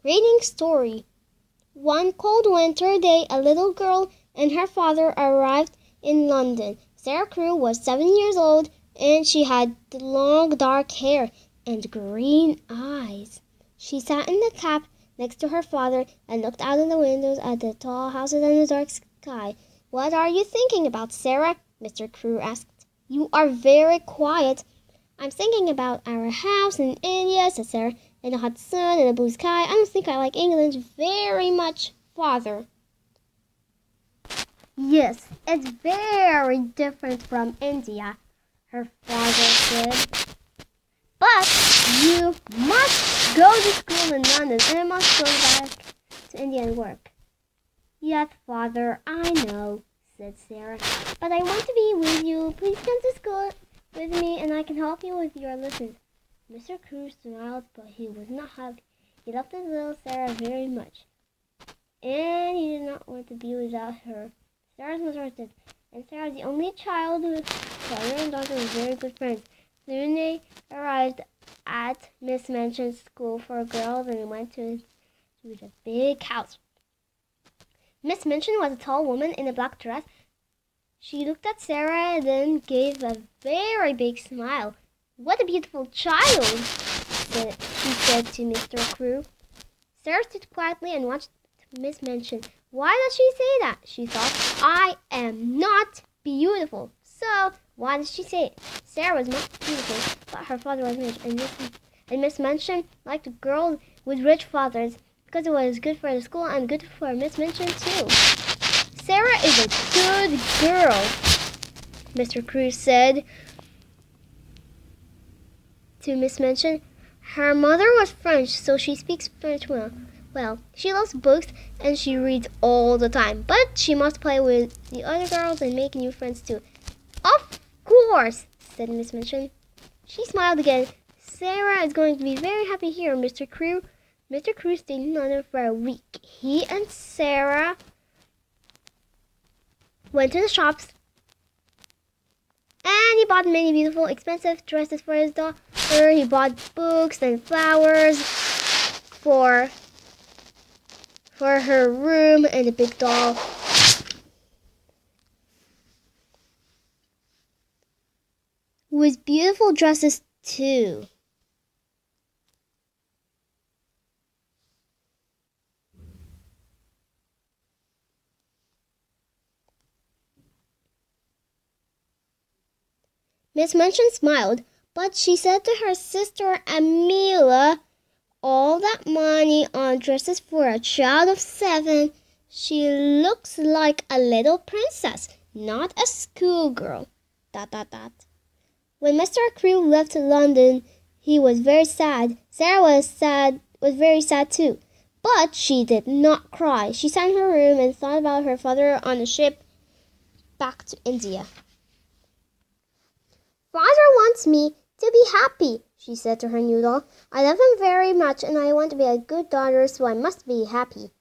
Reading story. One cold winter day, a little girl and her father arrived in London. Sarah Crewe was 7 years old, and she had long dark hair and green eyes. She sat in the cab next to her father and looked out of the windows at the tall houses and the dark sky. "What are you thinking about, Sarah?" Mr. Crewe asked. "You are very quiet." "I'm thinking about our house in India," said Sarah, "and the hot sun and the blue sky. I don't think I like England very much, Father." "Yes, it's very different from India," her father said. "But you must go to school in London and I must go back to India and work." "Yes, Father, I know," said Sarah, "but I want to be with you. Please come to school with me and I can help you with your lessons." Mr. Crewe smiled, but he was not happy. He loved his little Sarah very much, and he did not want to be without her. Sarah's mother was dead, and Sarah, the only child, with father and daughter were very good friends. Soon they arrived at Miss Minchin's school for girls and went to the big house. Miss Minchin was a tall woman in a black dress. She looked at Sarah and then gave a very big smile. "What a beautiful child," she said to Mr. Crewe. Sarah stood quietly and watched Miss Minchin. "Why does she say that?" she thought. "I am not beautiful, so why does she say it?" Sarah was not beautiful, but her father was rich, and Miss Minchin liked girls with rich fathers because it was good for the school and good for Miss Minchin too. "Sarah is a good girl," Mr. Crewe said to Miss Minchin. "Her mother was French, so she speaks French well. She loves books and she reads all the time, but she must play with the other girls and make new friends too." "Of course," said Miss Minchin. She smiled again. "Sarah is going to be very happy here, Mr. Crewe." Mr. Crewe stayed in London for a week. He and Sarah went to the shops, and he bought many beautiful, expensive dresses for his daughter. He bought books and flowers for her room and a big doll. With beautiful dresses too. Miss Minchin smiled, but she said to her sister Amelia, "All that money on dresses for a child of 7. She looks like a little princess, not a schoolgirl. ... When Mr. Crewe left London, he was very sad. Sarah was very sad too, but she did not cry. She sat in her room and thought about her father on the ship back to India. "Father wants me to be happy," she said to her new doll. "I love him very much and I want to be a good daughter, so I must be happy."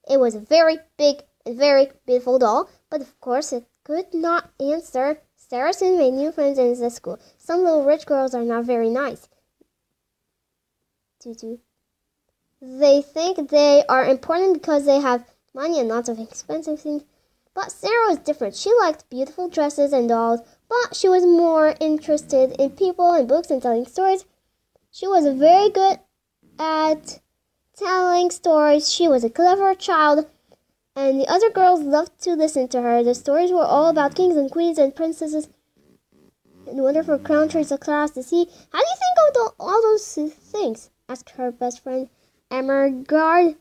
It was a very big and very beautiful doll, but of course it could not answer. Sarah soon made new friends in the school. Some little rich girls are not very nice. They think they are important because they have money and lots of expensive things. But Sarah was different. She liked beautiful dresses and dolls, but she was more interested in people and books and telling stories. She was very good at telling stories. She was a clever child, and the other girls loved to listen to her. The stories were all about kings and queens and princesses and wonderful countries across the sea. "How do you think of all those things?" asked her best friend, Ermengarde.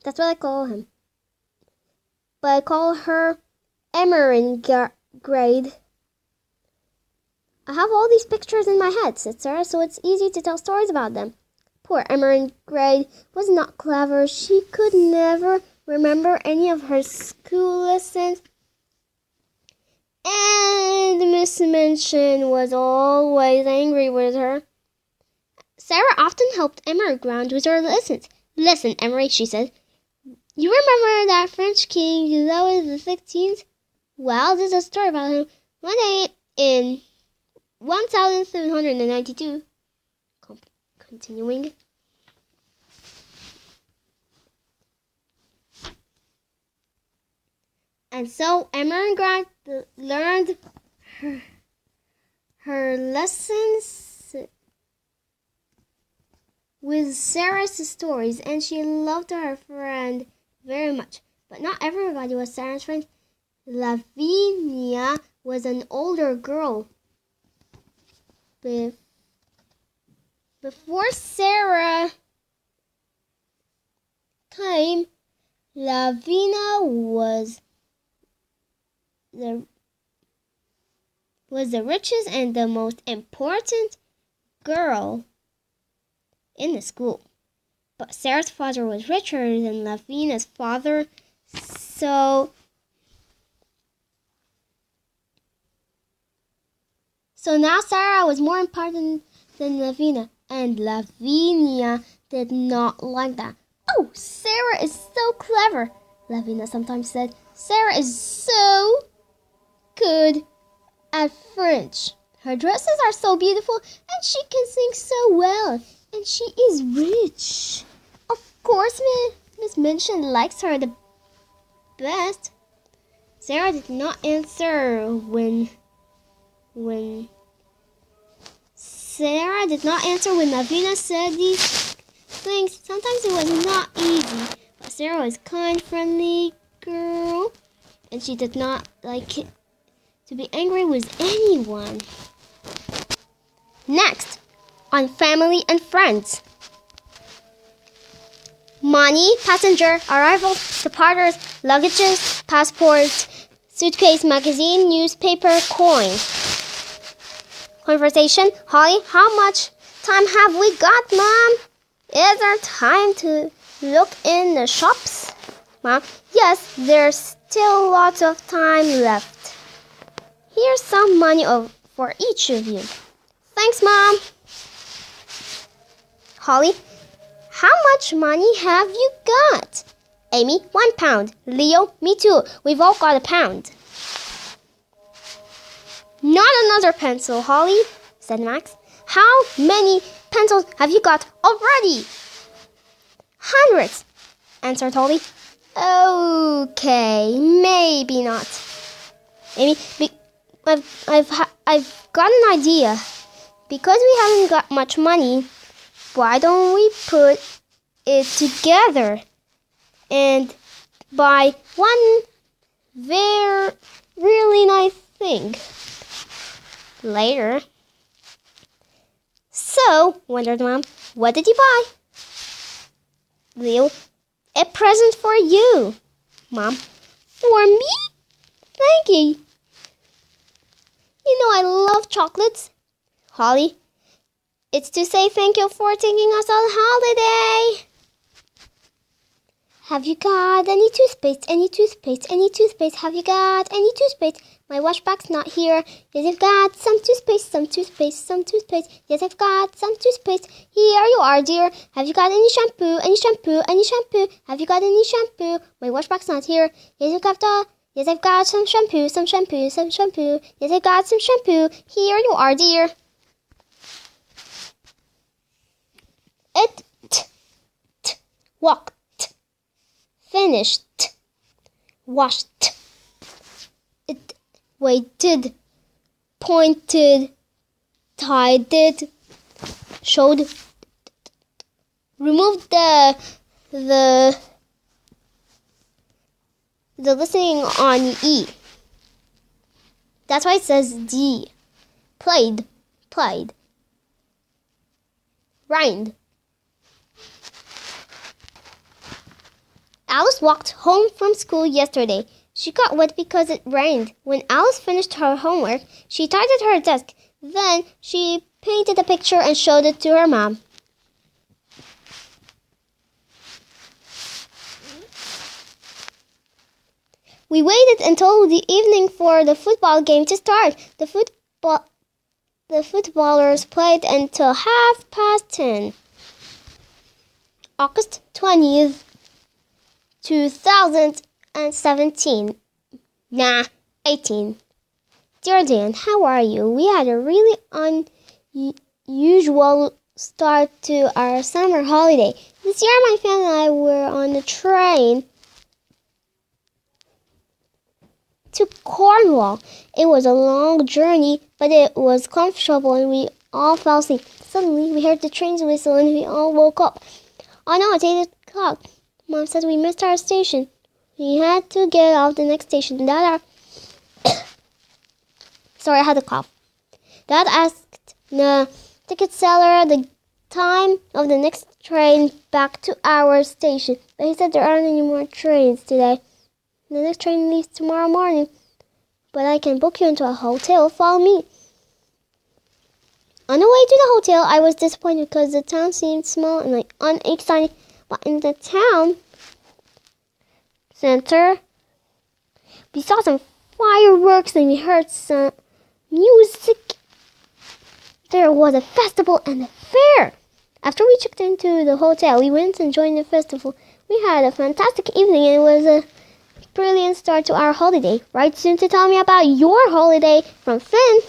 That's what I call him. But I call her Ermengarde. "I have all these pictures in my head," said Sarah, "so it's easy to tell stories about them." Poor Ermengarde was not clever. She could never remember any of her school lessons, and Miss Minchin was always angry with her. Sarah often helped Ermengarde with her lessons. "Listen, Emery," she said. "You remember that French king, Louis XVI? Well, there's a story about him. One day in 1792, continuing, And so Emerald Grant learned her lessons with Sarah's stories, and she loved her friend very much. But not everybody was Sarah's friend. Lavinia was an older girl. Before Sarah came, Lavinia was the richest and the most important girl in the school. But Sarah's father was richer than Lavinia's father, so now Sarah was more important than Lavinia, and Lavinia did not like that. "Oh, Sarah is so clever," Lavinia sometimes said. "Sarah is so good at French. Her dresses are so beautiful, and she can sing so well, and she is rich. Of course, Miss Minchin likes her the best." Sarah did not answer when Lavinia said these things. Sometimes it was not easy, but Sarah was a kind, friendly girl, and she did not like to be angry with anyone. Next, on Family and Friends. Money, passenger, arrivals, departures, luggages, passports, suitcase, magazine, newspaper, coin. Conversation. "Holly, how much time have we got, Mom? Is there time to look in the shops?" "Mom, yes, there's still lots of time left. Here's some money for each of you." "Thanks, Mom." Holly, "How much money have you got?" "Amy, £1. Leo, me too. We've all got £1. "Not another pencil, Holly," said Max. "How many pencils have you got already?" "Hundreds," answered Holly. "Okay, maybe not." "Amy, I've got an idea. Because we haven't got much money, why don't we put it together and buy one really nice thing later?" "So," wondered Mom, "what did you buy?" "Leo, a present for you." "Mom, for me? Thank you. You know I love chocolates." "Holly, it's to say thank you for taking us on holiday." "Have you got any toothpaste? Any toothpaste? Any toothpaste? Have you got any toothpaste? My wash bag's not here. Yes, I've got some toothpaste, some toothpaste, some toothpaste. Yes, I've got some toothpaste. Here you are, dear. Have you got any shampoo? Any shampoo? Any shampoo? Have you got any shampoo? My wash bag's not here. Yes, I've got some shampoo, some shampoo, some shampoo. Yes, I've got some shampoo. Here you are, dear." It walked, finished, washed. It waited, pointed, tied, showed, removed the listening on E. That's why it says D. Played, rhymed. Alice walked home from school yesterday. She got wet because it rained. When Alice finished her homework, she tidied her desk. Then she painted a picture and showed it to her mom. We waited until the evening for the football game to start. The footballers played until 10:30. August 20th, 2017. 18. Dear Dan, how are you? We had a really unusual start to our summer holiday. This year my family and I were on the train to Cornwall. It was a long journey, but it was comfortable and we all fell asleep. Suddenly, we heard the train's whistle and we all woke up. Oh no, it's 8 o'clock. Mom said we missed our station. We had to get off the next station. Sorry, I had a cough. Dad asked the ticket seller the time of the next train back to our station, but he said there aren't any more trains today. The next train leaves tomorrow morning, but I can book you into a hotel. Follow me. On the way to the hotel, I was disappointed because the town seemed small and unexciting, but in the town center, we saw some fireworks and we heard some music. There was a festival and a fair. After we checked into the hotel, we went and joined the festival. We had a fantastic evening and it was a brilliant start to our holiday. Write soon to tell me about your holiday. From Finn.